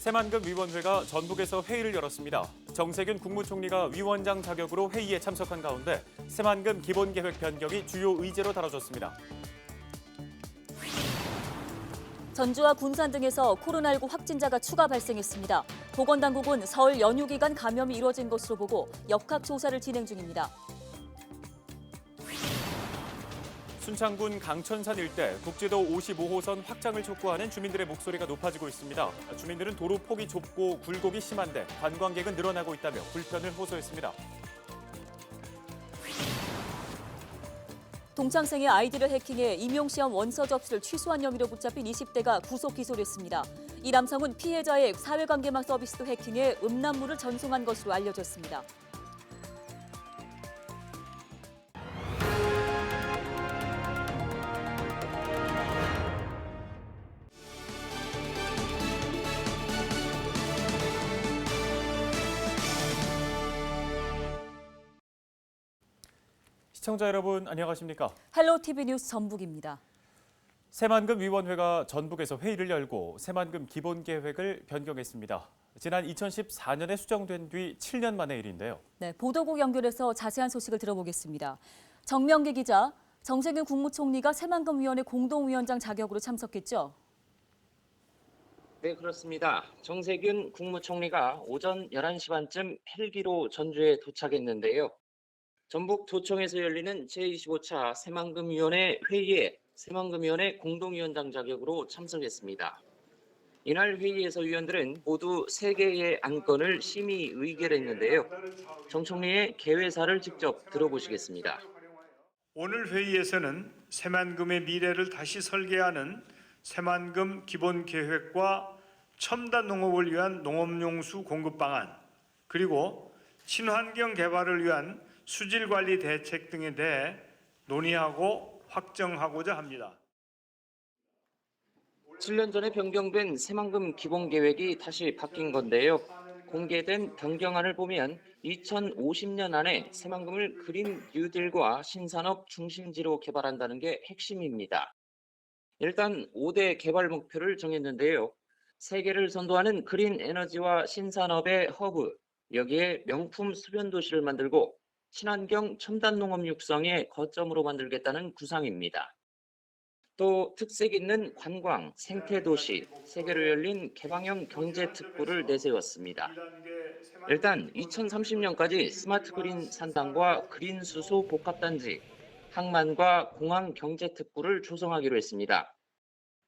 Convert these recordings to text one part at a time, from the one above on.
새만금 위원회가 전북에서 회의를 열었습니다. 정세균 국무총리가 위원장 자격으로 회의에 참석한 가운데 새만금 기본계획 변경이 주요 의제로 다뤄졌습니다. 전주와 군산 등에서 코로나19 확진자가 추가 발생했습니다. 보건당국은 설 연휴 기간 감염이 이뤄진 것으로 보고 역학조사를 진행 중입니다. 순창군 강천산 일대 국제도 55호선 확장을 촉구하는 주민들의 목소리가 높아지고 있습니다. 주민들은 도로 폭이 좁고 굴곡이 심한데 관광객은 늘어나고 있다며 불편을 호소했습니다. 동창생의 아이디를 해킹해 임용시험 원서 접수를 취소한 혐의로 붙잡힌 20대가 구속 기소됐습니다. 이 남성은 피해자의 사회관계망 서비스도 해킹해 음란물을 전송한 것으로 알려졌습니다. 시청자 여러분 안녕하십니까? 헬로 TV 뉴스 전북입니다. 새만금 위원회가 전북에서 회의를 열고 새만금 기본계획을 변경했습니다. 지난 2014년에 수정된 뒤 7년 만의 일인데요. 네, 보도국 연결해서 자세한 소식을 들어보겠습니다. 정명기 기자, 정세균 국무총리가 새만금 위원회 공동위원장 자격으로 참석했죠? 네, 그렇습니다. 정세균 국무총리가 오전 11시 반쯤 헬기로 전주에 도착했는데요. 전북도청에서 열리는 제25차 새만금위원회 회의에 새만금위원회 공동위원장 자격으로 참석했습니다. 이날 회의에서 위원들은 모두 3개의 안건을 심의 의결했는데요. 정 총리의 개회사를 직접 들어보시겠습니다. 오늘 회의에서는 새만금의 미래를 다시 설계하는 새만금 기본계획과 첨단 농업을 위한 농업용수 공급 방안, 그리고 친환경 개발을 위한 수질관리 대책 등에 대해 논의하고 확정하고자 합니다. 7년 전에 변경된 새만금 기본계획이 다시 바뀐 건데요. 공개된 변경안을 보면 2050년 안에 새만금을 그린 뉴딜과 신산업 중심지로 개발한다는 게 핵심입니다. 일단 5대 개발 목표를 정했는데요. 세계를 선도하는 그린 에너지와 신산업의 허브, 여기에 명품 수변 도시를 만들고 친환경 첨단 농업 육성의 거점으로 만들겠다는 구상입니다. 또 특색 있는 관광, 생태 도시, 세계로 열린 개방형 경제 특구를 내세웠습니다. 일단 2030년까지 스마트 그린 산당과 그린 수소 복합단지, 항만과 공항 경제 특구를 조성하기로 했습니다.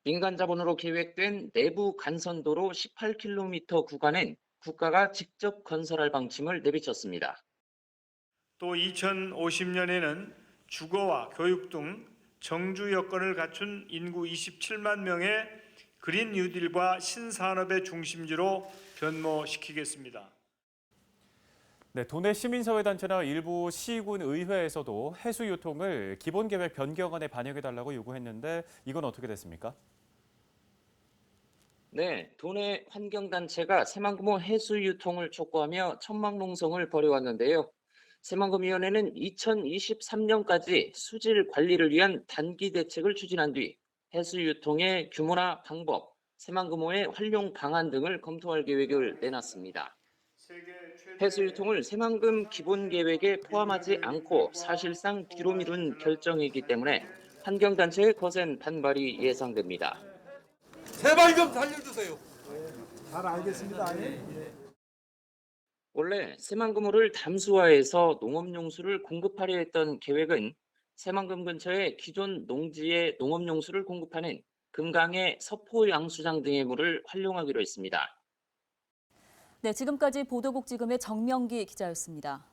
민간 자본으로 계획된 내부 간선도로 18km 구간엔 국가가 직접 건설할 방침을 내비쳤습니다. 또 2050년에는 주거와 교육 등 정주 여건을 갖춘 인구 27만 명의 그린 뉴딜과 신산업의 중심지로 변모시키겠습니다. 네, 도내 시민사회단체나 일부 시군 의회에서도 해수 유통을 기본계획 변경안에 반영해달라고 요구했는데 이건 어떻게 됐습니까? 네, 도내 환경단체가 새만금호 해수 유통을 촉구하며 천막농성을 벌여왔는데요. 새만금위원회는 2023년까지 수질 관리를 위한 단기 대책을 추진한 뒤 해수 유통의 규모나 방법, 새만금호의 활용 방안 등을 검토할 계획을 내놨습니다. 해수 유통을 새만금 기본 계획에 포함하지 않고 사실상 뒤로 미룬 결정이기 때문에 환경단체의 거센 반발이 예상됩니다. 제발 좀 살려주세요. 잘 알겠습니다. 원래 새만금호를 담수화해서 농업용수를 공급하려 했던 계획은 새만금 근처의 기존 농지에 농업용수를 공급하는 금강의 서포양수장 등의 물을 활용하기로 했습니다. 네, 지금까지 보도국 지금의 정명기 기자였습니다.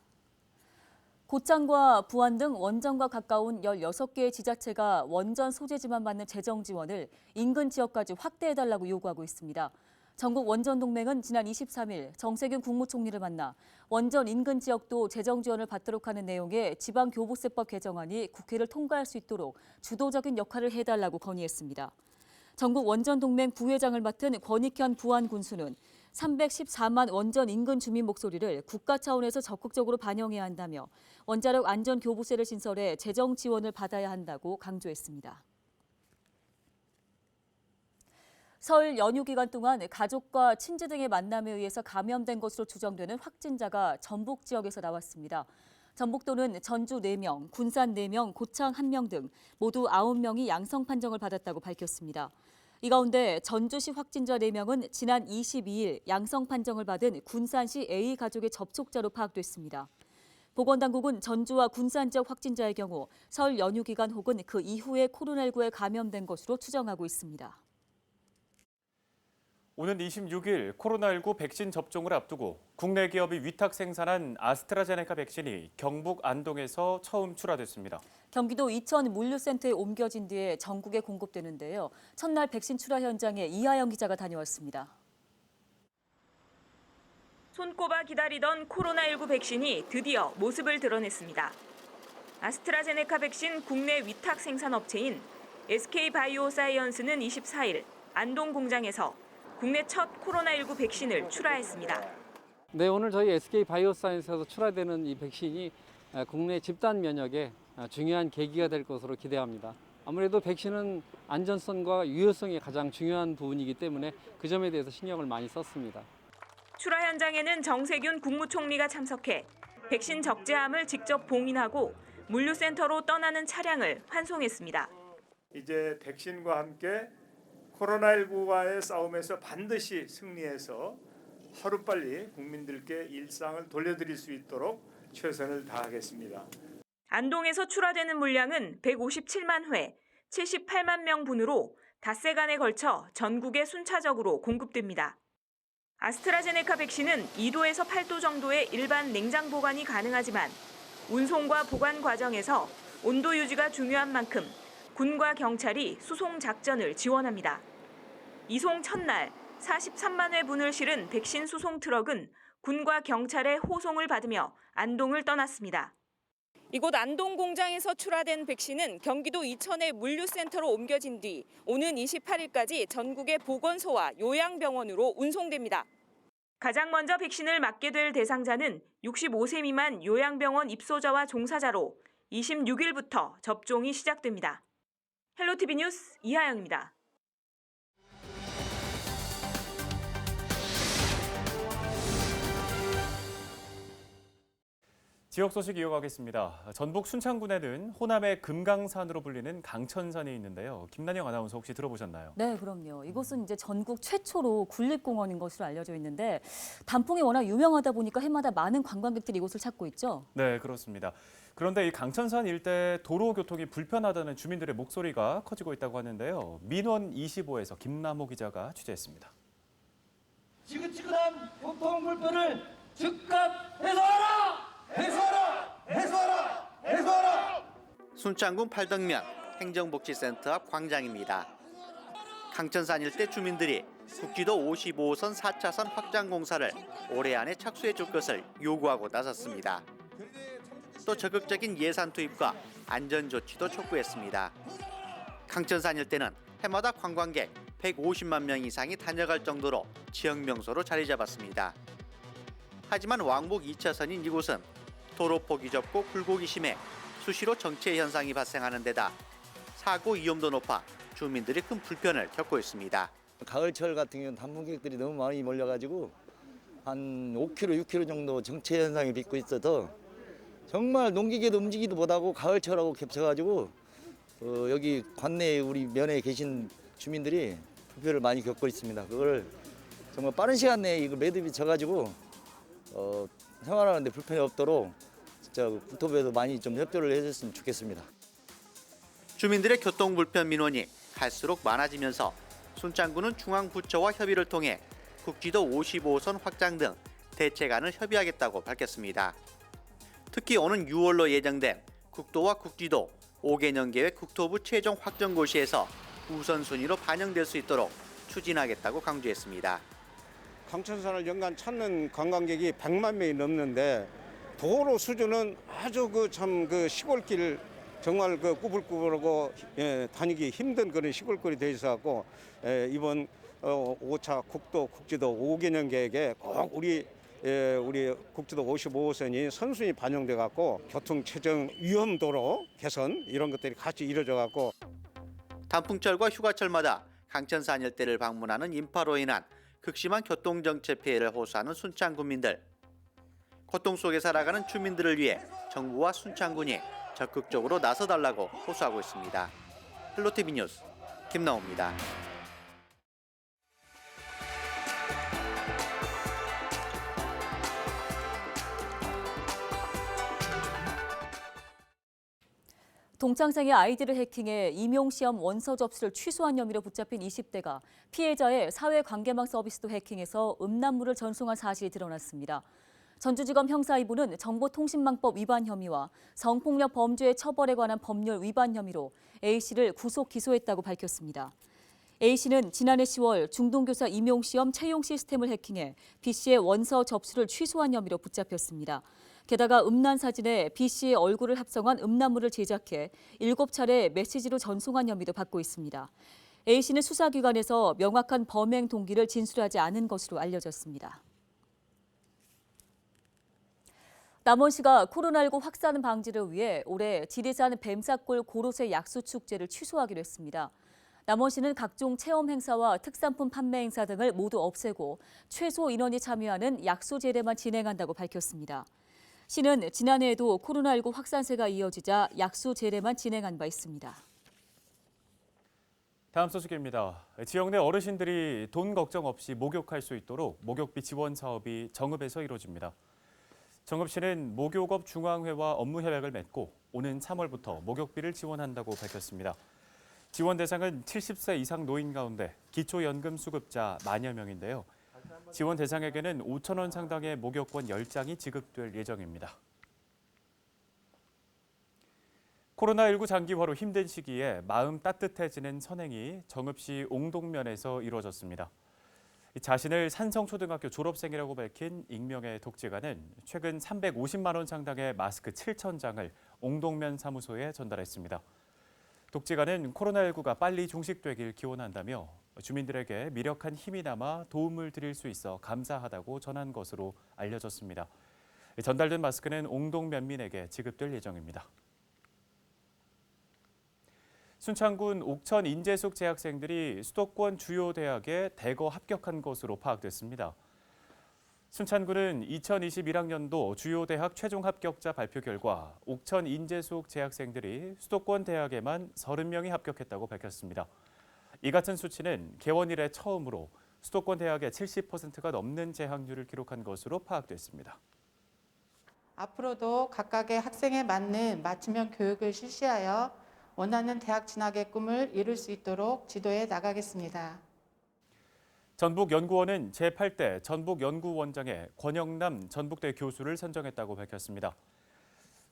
고창과 부안 등 원전과 가까운 16개의 지자체가 원전 소재지만 받는 재정 지원을 인근 지역까지 확대해달라고 요구하고 있습니다. 전국 원전동맹은 지난 23일 정세균 국무총리를 만나 원전 인근 지역도 재정 지원을 받도록 하는 내용의 지방교부세법 개정안이 국회를 통과할 수 있도록 주도적인 역할을 해달라고 건의했습니다. 전국 원전동맹 부회장을 맡은 권익현 부안 군수는 314만 원전 인근 주민 목소리를 국가 차원에서 적극적으로 반영해야 한다며 원자력 안전 교부세를 신설해 재정 지원을 받아야 한다고 강조했습니다. 설 연휴 기간 동안 가족과 친지 등의 만남에 의해서 감염된 것으로 추정되는 확진자가 전북 지역에서 나왔습니다. 전북도는 전주 4명, 군산 4명, 고창 1명 등 모두 9명이 양성 판정을 받았다고 밝혔습니다. 이 가운데 전주시 확진자 4명은 지난 22일 양성 판정을 받은 군산시 A 가족의 접촉자로 파악됐습니다. 보건당국은 전주와 군산 지역 확진자의 경우 설 연휴 기간 혹은 그 이후에 코로나19에 감염된 것으로 추정하고 있습니다. 오는 26일 코로나19 백신 접종을 앞두고 국내 기업이 위탁 생산한 아스트라제네카 백신이 경북 안동에서 처음 출하됐습니다. 경기도 이천 물류센터에 옮겨진 뒤에 전국에 공급되는데요. 첫날 백신 출하 현장에 이하영 기자가 다녀왔습니다. 손꼽아 기다리던 코로나19 백신이 드디어 모습을 드러냈습니다. 아스트라제네카 백신 국내 위탁 생산 업체인 SK바이오사이언스는 24일 안동 공장에서 국내 첫 코로나19 백신을 출하했습니다. 네, 오늘 저희 SK바이오사이언스에서 출하되는 이 백신이 국내 집단 면역에 중요한 계기가 될 것으로 기대합니다. 아무래도 백신은 안전성과 유효성이 가장 중요한 부분이기 때문에 그 점에 대해서 신경을 많이 썼습니다. 출하 현장에는 정세균 국무총리가 참석해 백신 적재함을 직접 봉인하고 물류센터로 떠나는 차량을 환송했습니다. 이제 백신과 함께 코로나19와의 싸움에서 반드시 승리해서 하루빨리 국민들께 일상을 돌려드릴 수 있도록 최선을 다하겠습니다. 안동에서 출하되는 물량은 157만 회, 78만 명분으로 닷새간에 걸쳐 전국에 순차적으로 공급됩니다. 아스트라제네카 백신은 2도에서 8도 정도의 일반 냉장 보관이 가능하지만 운송과 보관 과정에서 온도 유지가 중요한 만큼 군과 경찰이 수송 작전을 지원합니다. 이송 첫날 43만 회분을 실은 백신 수송 트럭은 군과 경찰의 호송을 받으며 안동을 떠났습니다. 이곳 안동 공장에서 출하된 백신은 경기도 이천의 물류센터로 옮겨진 뒤 오는 28일까지 전국의 보건소와 요양병원으로 운송됩니다. 가장 먼저 백신을 맞게 될 대상자는 65세 미만 요양병원 입소자와 종사자로 26일부터 접종이 시작됩니다. 헬로티비 뉴스 이하영입니다. 지역 소식 이어가겠습니다. 전북 순창군에는 호남의 금강산으로 불리는 강천산이 있는데요. 김난영 아나운서 혹시 들어보셨나요? 네, 그럼요. 이곳은 이제 전국 최초로 군립공원인 것으로 알려져 있는데 단풍이 워낙 유명하다 보니까 해마다 많은 관광객들이 이곳을 찾고 있죠. 네, 그렇습니다. 그런데 이 강천산 일대 도로 교통이 불편하다는 주민들의 목소리가 커지고 있다고 하는데요. 민원 25에서 김남호 기자가 취재했습니다. 지긋지긋한 교통 불편을 즉각 해소하라! 해소하라! 해소하라! 해소하라! 순창군 팔덕면 행정복지센터 앞 광장입니다. 강천산 일대 주민들이 국지도 55호선 4차선 확장 공사를 올해 안에 착수해 줄 것을 요구하고 나섰습니다. 또 적극적인 예산 투입과 안전 조치도 촉구했습니다. 강천산 일대는 해마다 관광객 150만 명 이상이 다녀갈 정도로 지역 명소로 자리 잡았습니다. 하지만 왕복 2차선인 이곳은 도로폭이 좁고 굴곡이 심해 수시로 정체 현상이 발생하는 데다 사고 위험도 높아 주민들이 큰 불편을 겪고 있습니다. 가을철 같은 경우는 단풍객들이 너무 많이 몰려가지고 한 5km, 6km 정도 정체 현상이 빚고 있어서 정말 농기계도 움직이도 못하고 가을철하고 겹쳐가지고 여기 관내에 우리 면에 계신 주민들이 불편을 많이 겪고 있습니다. 그걸 정말 빠른 시간 내에 이거 매듭이 져가지고 생활하는데 불편이 없도록 진짜 국토부에서 많이 좀 협조를 해줬으면 좋겠습니다. 주민들의 교통 불편 민원이 갈수록 많아지면서 순창군은 중앙부처와 협의를 통해 국지도 55호선 확장 등 대책안을 협의하겠다고 밝혔습니다. 특히 오는 6월로 예정된 국도와 국지도 5개년 계획 국토부 최종 확정고시에서 우선순위로 반영될 수 있도록 추진하겠다고 강조했습니다. 강천산을 연간 찾는 관광객이 100만 명이 넘는데 도로 수준은 아주 그 시골길 정말 그 꾸불꾸불하고 다니기 힘든 그런 시골길이 돼 있어갖고 이번 5차 국도 국지도 5개년 계획에 꼭 우리 국지도 55호선이 선순위 반영돼 갖고 교통 체증 위험도로 개선 이런 것들이 같이 이루어져 갖고 단풍철과 휴가철마다 강천산 일대를 방문하는 인파로 인한 극심한 교통정체 피해를 호소하는 순창 군민들. 고통 속에 살아가는 주민들을 위해 정부와 순창군이 적극적으로 나서달라고 호소하고 있습니다. 헬로티비 뉴스 김나옵니다. 동창생의 아이디를 해킹해 임용시험 원서 접수를 취소한 혐의로 붙잡힌 20대가 피해자의 사회관계망 서비스도 해킹해서 음란물을 전송한 사실이 드러났습니다. 전주지검 형사2부는 정보통신망법 위반 혐의와 성폭력 범죄의 처벌에 관한 법률 위반 혐의로 A씨를 구속 기소했다고 밝혔습니다. A씨는 지난해 10월 중등교사 임용시험 채용 시스템을 해킹해 B씨의 원서 접수를 취소한 혐의로 붙잡혔습니다. 게다가 음란 사진에 B씨의 얼굴을 합성한 음란물을 제작해 7차례 메시지로 전송한 혐의도 받고 있습니다. A씨는 수사기관에서 명확한 범행 동기를 진술하지 않은 것으로 알려졌습니다. 남원시가 코로나19 확산 방지를 위해 올해 지리산 뱀사골 고로쇠 약수축제를 취소하기로 했습니다. 남원시는 각종 체험 행사와 특산품 판매 행사 등을 모두 없애고 최소 인원이 참여하는 약수 제례만 진행한다고 밝혔습니다. 시는 지난해에도 코로나19 확산세가 이어지자 약수 제례만 진행한 바 있습니다. 다음 소식입니다. 지역 내 어르신들이 돈 걱정 없이 목욕할 수 있도록 목욕비 지원 사업이 정읍에서 이루어집니다. 정읍시는 목욕업 중앙회와 업무 협약을 맺고 오는 3월부터 목욕비를 지원한다고 밝혔습니다. 지원 대상은 70세 이상 노인 가운데 기초연금 수급자 만여 명인데요. 지원 대상에게는 5천 원 상당의 목욕권 10장이 지급될 예정입니다. 코로나19 장기화로 힘든 시기에 마음 따뜻해지는 선행이 정읍시 옹동면에서 이루어졌습니다. 자신을 산성초등학교 졸업생이라고 밝힌 익명의 독재가는 최근 350만 원 상당의 마스크 7,000장을 옹동면 사무소에 전달했습니다. 독재가는 코로나19가 빨리 종식되길 기원한다며 주민들에게 미력한 힘이 남아 도움을 드릴 수 있어 감사하다고 전한 것으로 알려졌습니다. 전달된 마스크는 옹동면민에게 지급될 예정입니다. 순창군 옥천 인재숙 재학생들이 수도권 주요 대학에 대거 합격한 것으로 파악됐습니다. 순창군은 2021학년도 주요 대학 최종 합격자 발표 결과 옥천 인재숙 재학생들이 수도권 대학에만 30명이 합격했다고 밝혔습니다. 이 같은 수치는 개원 이래 처음으로 수도권 대학의 70%가 넘는 재학률을 기록한 것으로 파악됐습니다. 앞으로도 각각의 학생에 맞는 맞춤형 교육을 실시하여 원하는 대학 진학의 꿈을 이룰 수 있도록 지도해 나가겠습니다. 전북연구원은 제8대 전북연구원장에 권영남 전북대 교수를 선정했다고 밝혔습니다.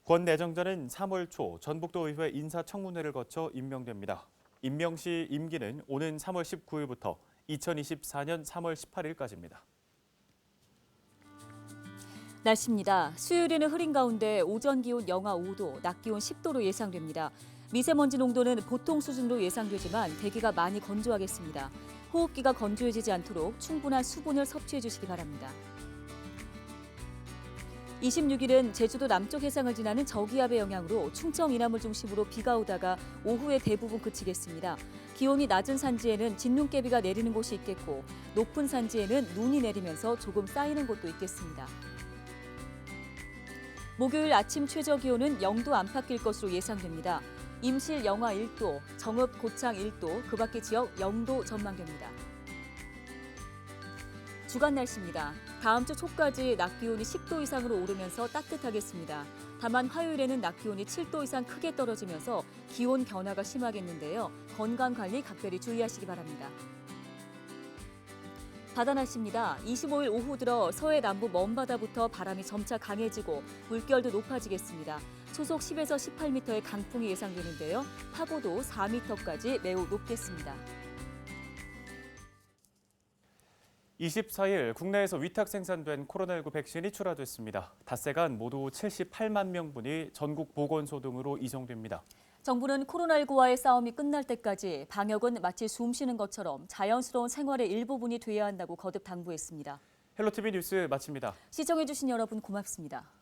권 내정자는 3월 초 전북도의회 인사청문회를 거쳐 임명됩니다. 임명 시 임기는 오는 3월 19일부터 2024년 3월 18일까지입니다. 날씨입니다. 수요일에는 흐린 가운데 오전 기온 영하 5도, 낮 기온 10도로 예상됩니다. 미세먼지 농도는 보통 수준으로 예상되지만 대기가 많이 건조하겠습니다. 호흡기가 건조해지지 않도록 충분한 수분을 섭취해 주시기 바랍니다. 26일은 제주도 남쪽 해상을 지나는 저기압의 영향으로 충청 이남을 중심으로 비가 오다가 오후에 대부분 그치겠습니다. 기온이 낮은 산지에는 진눈깨비가 내리는 곳이 있겠고 높은 산지에는 눈이 내리면서 조금 쌓이는 곳도 있겠습니다. 목요일 아침 최저 기온은 0도 안팎일 것으로 예상됩니다. 임실 영하 1도, 정읍 고창 1도, 그 밖의 지역 0도 전망됩니다. 주간 날씨입니다. 다음 주 초까지 낮 기온이 10도 이상으로 오르면서 따뜻하겠습니다. 다만 화요일에는 낮 기온이 7도 이상 크게 떨어지면서 기온 변화가 심하겠는데요. 건강 관리 각별히 주의하시기 바랍니다. 바다 날씨입니다. 25일 오후 들어 서해 남부 먼바다부터 바람이 점차 강해지고 물결도 높아지겠습니다. 초속 10에서 18m의 강풍이 예상되는데요. 파고도 4m까지 매우 높겠습니다. 24일 국내에서 위탁 생산된 코로나19 백신이 출하됐습니다. 닷새간 모두 78만 명분이 전국 보건소 등으로 이송됩니다. 정부는 코로나19와의 싸움이 끝날 때까지 방역은 마치 숨 쉬는 것처럼 자연스러운 생활의 일부분이 돼야 한다고 거듭 당부했습니다. 헬로티비 뉴스 마칩니다. 시청해주신 여러분 고맙습니다.